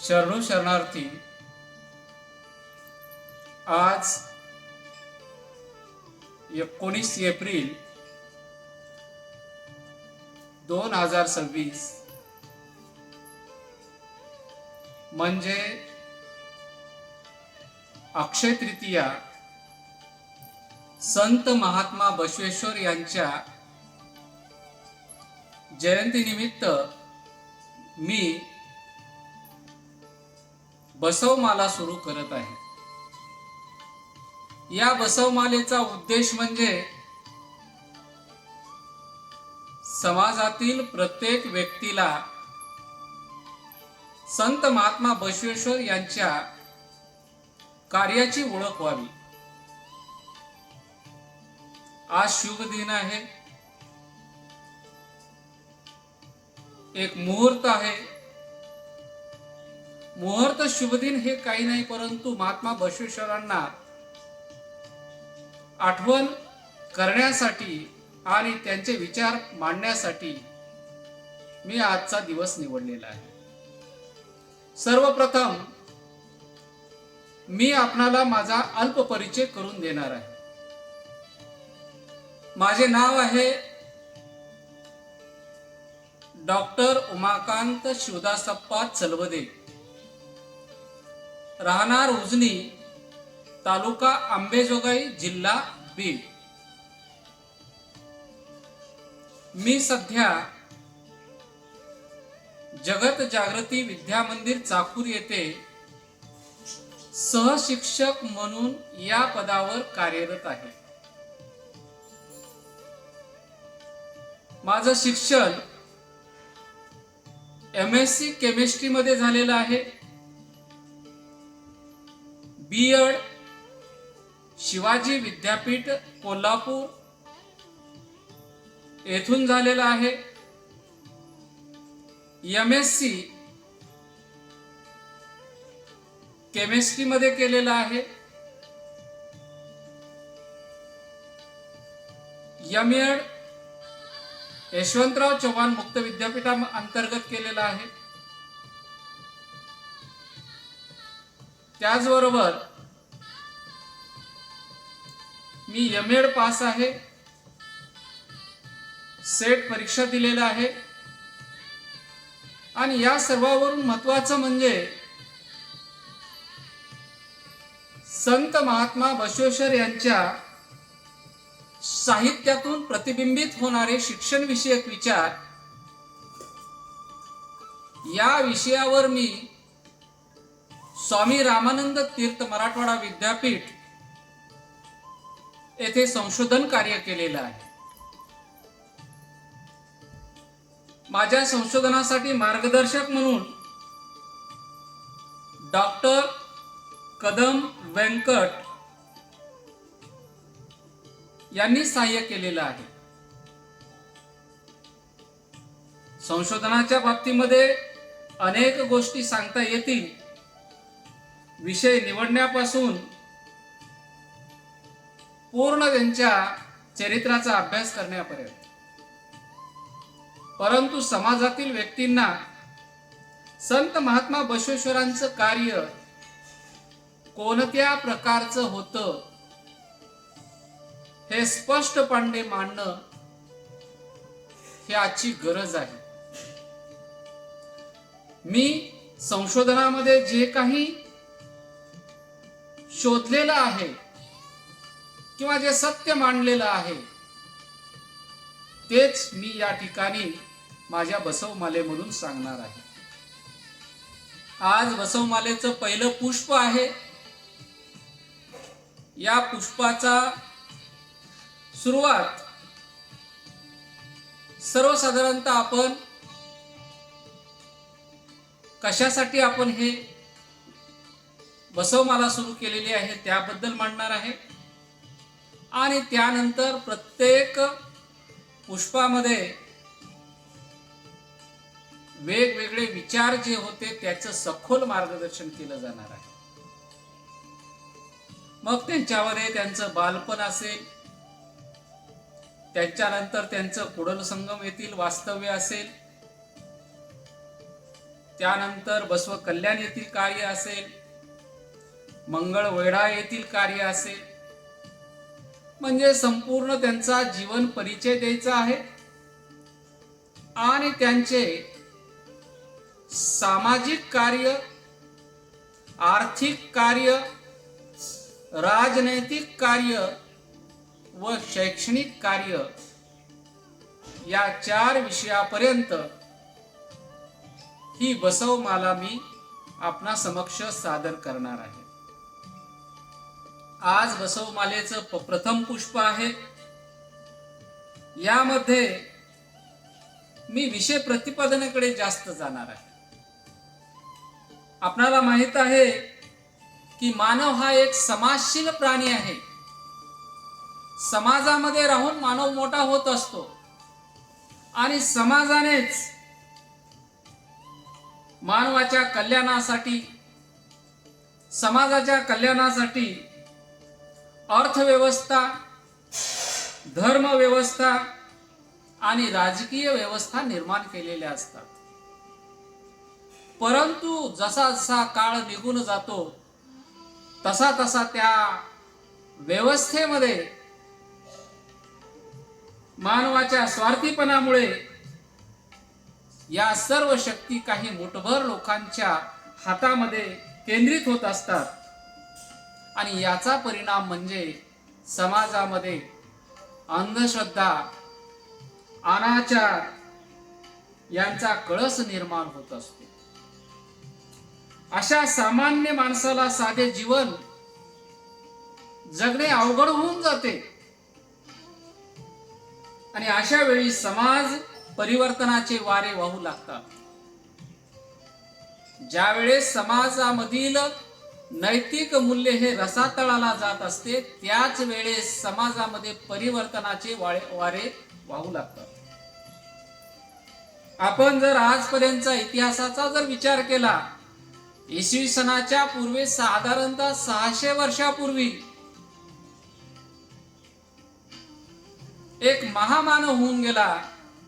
शरणो शरणार्थी। आज 19 एप्रिल 2026 म्हणजे अक्षय तृतीया। संत महात्मा बसवेश्वर यांच्या जयंतीनिमित्त मी बसवमाला सुरू करत आहे। या बसवमालेचा उद्देश म्हणजे समाजातील प्रत्येक व्यक्तीला संत महात्मा बसवेश्वर यांच्या कार्याची ओळख व्हावी। आज शुभ दिन आहे, एक मुहूर्त आहे। मुहूर्त शुभ दिन हे काही नाही, परंतु महात्मा बसवेश्वरांना आठवण करण्यासाठी आणि त्यांचे विचार मांडण्यासाठी मी आजचा दिवस निवडलेला आहे। सर्वप्रथम मी आपणाला माझा अल्प परिचय करून देणार आहे। माझे नाव आहे डॉक्टर उमाकांत शिवदासप्पा चलवदे, राहणार उजनी, तालुका अंबेजोगाई, जिल्हा बीड। मी सध्या जगत जागृती विद्या मंदिर चाकूर येथे सहशिक्षक म्हणून या पदावर कार्यरत आहे। माझं शिक्षण MSc केमिस्ट्री मध्ये झालेलं आहे। B.Ed शिवाजी विद्यापीठ कोल्हापूर येथून झालेला आहे। MSc केमिस्ट्री मध्ये केलेला आहे। M.Ed यशवंतराव चव्हाण मुक्त विद्यापीठा अंतर्गत केलेला आहे। त्याचबरोबर मी M.Ed पास आहे, सेट परीक्षा दिलेला आहे। आणि या सर्वावरून महत्त्वाचं म्हणजे संत महात्मा बसवेश्वर यांच्या साहित्यातून प्रतिबिंबित होणारे शिक्षण विषयक विचार, या विषयावर मी स्वामी रामानंद तीर्थ मराठवाडा विद्यापीठ येथे संशोधन कार्य केलेलं आहे। माझ्या संशोधनासाठी मार्गदर्शक म्हणून डॉक्टर कदम व्यंकट यांनी सहाय्य केलेलं आहे। संशोधनाच्या बाबतीमध्ये अनेक गोष्टी सांगता येतील, विषय निवडण्यापासून पूर्ण त्यांच्या चरित्राचा अभ्यास करण्यापर्यंत। परंतु समाजातील व्यक्तींना संत महात्मा बसवेश्वरांचं कार्य कोणत्या प्रकारचं होतं हे स्पष्टपणे मांडणं ही आजची गरज आहे। मी संशोधनामध्ये जे काही शोधलेलं आहे किंवा जे सत्य मांडलेलं आहे तेच मी या ठिकाणी माझ्या बसवमालेमधून सांगणार आहे। आज बसवमालेचं पहिलं पुष्प आहे। या पुष्पाचा सुरुवात सर्वसाधारणतः आपण कशासाठी आपण हे बसवमाला सुरू केलेली आहे त्याबद्दल मांडणार आहे। आणि त्यानंतर प्रत्येक पुष्पामध्ये वेगवेगळे विचार जे होते त्याचं सखोल मार्गदर्शन केलं जाणार आहे। मग त्यांच्यामध्ये त्यांचं बालपण असेल, त्याच्यानंतर त्यांचं कुडल संगम येथील वास्तव्य असेल, त्यानंतर बसव कल्याण येथील कार्य असेल, मंगळवेढा येथील कार्य असेल, म्हणजे संपूर्ण त्यांचा जीवन परिचय द्यायचा आहे आणि त्यांचे सामाजिक कार्य, आर्थिक कार्य, राजनैतिक कार्य व शैक्षणिक कार्य या 4 विषयापर्यंत ही बसवमाला मी आपणा समक्ष सादर करणार आहे. आज बसवमालेचं प्रथम पुष्प आहे. यामध्ये मी विषय प्रतिपादनाकडे जास्त जाणार आहे. आपणाला माहित आहे की मानव हा एक समाजशील प्राणी आहे. समाजामध्ये राहून मानव मोठा होत असतो आणि समाजानेच मानवाच्या कल्याणासाठी, समाजाच्या कल्याणासाठी अर्थव्यवस्था, धर्मव्यवस्था आणि राजकीय व्यवस्था निर्माण केलेल्या असतात. परंतु जसा जसा काळ निघून जातो तसा तसा त्या व्यवस्थेमध्ये मानवाच्या स्वार्थीपणामुळे या सर्व शक्ती काही मुठभर लोकांच्या हातामध्ये केंद्रित होत असतात आणि याचा परिणाम म्हणजे समाजामध्ये अंधश्रद्धा, अनाचार यांचा कळस निर्माण होत असतो. अशा सामान्य माणसाला साधे जीवन जगणे अवघड होऊन जाते आणि अशा वेळी समाज परिवर्तनाचे वारे वाहू लागतात. ज्या वेळेस समाजामधील नैतिक मूल्य हे रसातळाला जात असते, त्याच वेळेस समाजामध्ये परिवर्तनाचे वारे वाहू लागतात. आपण जर आजपर्यंतचा इतिहासाचा जर विचार केला, इसवी सनाच्या पूर्वी साधारणतः 600 वर्षापूर्वी एक महामानव होऊन गेला.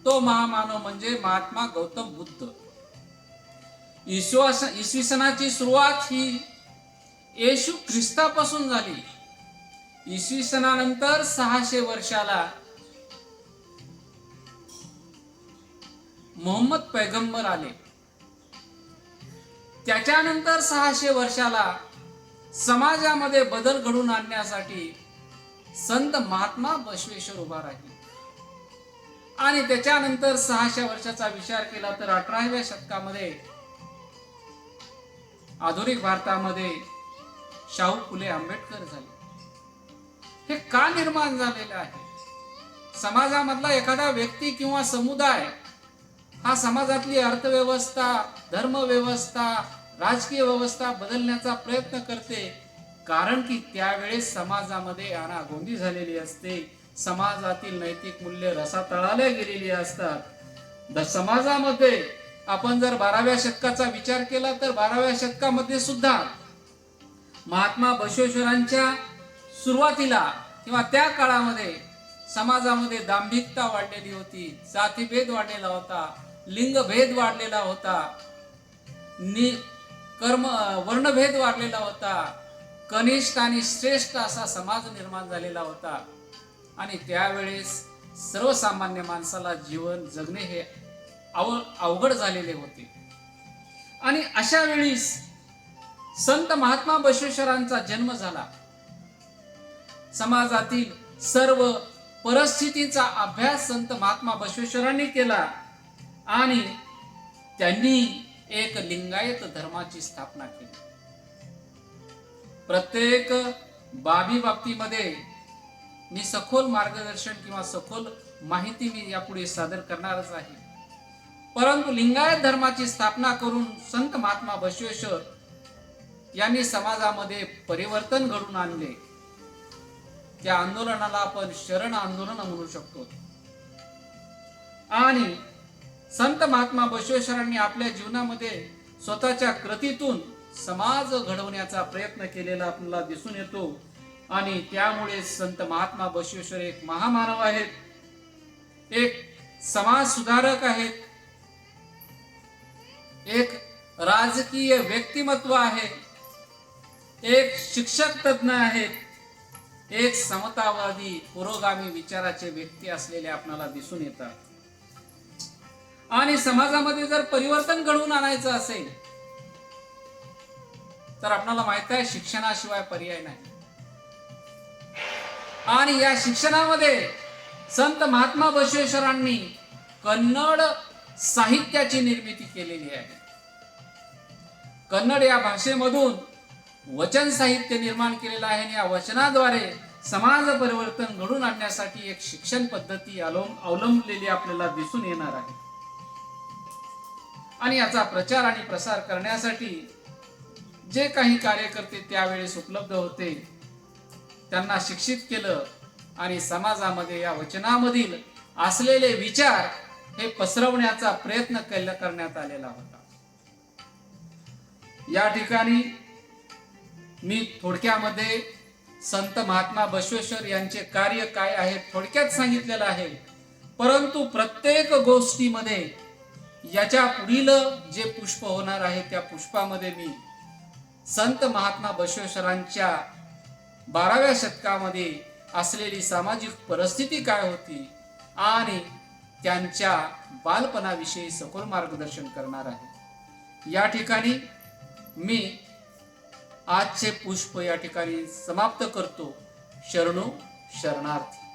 तो महामानव म्हणजे महात्मा गौतम बुद्ध. इसवी सनाची सुरुवात ही येशू ख्रिस्तापासून झाली. इसवी सनानंतर 600 वर्षाला मोहम्मद पैगंबर आले. त्याच्यानंतर 600 वर्षाला समाजामध्ये बदल घडवून आणण्यासाठी संत महात्मा बसवेश्वर उभा राहिले आणि त्याच्यानंतर 600 वर्षाचा विचार केला तर 18व्या शतकामध्ये आधुनिक भारतामध्ये शाहू फुले आंबेडकर झाले. हे का निर्माण झालेलं आहे? समाजामधला एखादा व्यक्ती किंवा समुदाय हा समाजातली अर्थव्यवस्था, धर्मव्यवस्था, राजकीय व्यवस्था बदलण्याचा प्रयत्न करते, कारण की त्यावेळेस समाजामध्ये आनागोंदी झालेली असते. समाजातील नैतिक मूल्य रसातळाला गेलेली असतात. समाजामध्ये आपण जर 12व्या शतकाचा विचार केला तर 12व्या शतकामध्ये सुद्धा महात्मा बसवेश्वरांच्या सुरुवातीला किंवा त्या काळामध्ये समाजामध्ये दांभिकता वाढलेली होती, जातीभेद वाढलेला होता, लिंगभेद वाढलेला होता, वर्णभेद वाढलेला होता, कनिष्ठ आणि श्रेष्ठ असा समाज निर्माण झालेला होता आणि त्यावेळेस सर्वसामान्य माणसाला जीवन जगणे हे अवघड झालेले होते. आणि अशा वेळी संत महात्मा बसवेश्वरांचा जन्म झाला. समाजातील सर्व परिस्थितीचा अभ्यास संत महात्मा बसवेश्वरांनी केला आणि त्यांनी एक लिंगायत धर्माची स्थापना केली. प्रत्येक बाबतीमध्ये मी सखोल मार्गदर्शन किंवा सखोल माहिती मी यापुढे सादर करणारच आहे. परंतु लिंगायत धर्माची स्थापना करून संत महात्मा बसवेश्वर यांनी समाजामध्ये परिवर्तन घडवून आणले. त्या आंदोलनाला आपण शरण आंदोलन म्हणू शकतो. आणि संत महात्मा बसवेश्वरांनी आपल्या जीवनामध्ये स्वतःच्या कृतीतून समाज घडवण्याचा प्रयत्न केलेला आपल्याला दिसून येतो. आणि त्यामुळे संत महात्मा बसवेश्वर एक महामानव आहेत, एक समाज सुधारक आहेत, एक राजकीय व्यक्तिमत्व आहे, एक शिक्षक तज्ञ आहेत, एक समतावादी पुरोगामी विचाराचे व्यक्ती असलेले आपल्याला दिसून येतात. आणि समाजामध्ये जर परिवर्तन घडवून आणायचं असेल तर आपल्याला माहित आहे शिक्षणाशिवाय पर्याय नाही. आणि या शिक्षणामध्ये संत महात्मा बसवेश्वरांनी कन्नड साहित्याची निर्मिती केलेली आहे. कन्नड या भाषेमधून वचन साहित्य निर्माण केलेलं आहे आणि या वचनाद्वारे समाज परिवर्तन घडून आणण्यासाठी एक शिक्षण पद्धती अवलंबलेली आपल्याला दिसून येणार आहे. आणि याचा प्रचार आणि प्रसार करण्यासाठी जे काही कार्यकर्ते त्यावेळेस उपलब्ध होते त्यांना शिक्षित केलं आणि समाजामध्ये या वचनामधील असलेले विचार हे पसरवण्याचा प्रयत्न करण्यात आलेला होता. या ठिकाणी मी थोडक्यामध्ये संत महात्मा बसवेश्वर यांचे कार्य काय आहे थोडक्यात सांगितलेलं आहे. परंतु प्रत्येक गोष्टीमध्ये याच्या पुढील जे पुष्प होणार आहे त्या पुष्पामध्ये मी संत महात्मा बसवेश्वरांच्या 12व्या शतकामध्ये असलेली सामाजिक परिस्थिती काय होती आणि त्यांच्या बालपणाविषयी सखोल मार्गदर्शन करणार आहे. या ठिकाणी मी आजचे पुष्प या ठिकाणी समाप्त करतो. शरणो शरणार्थी.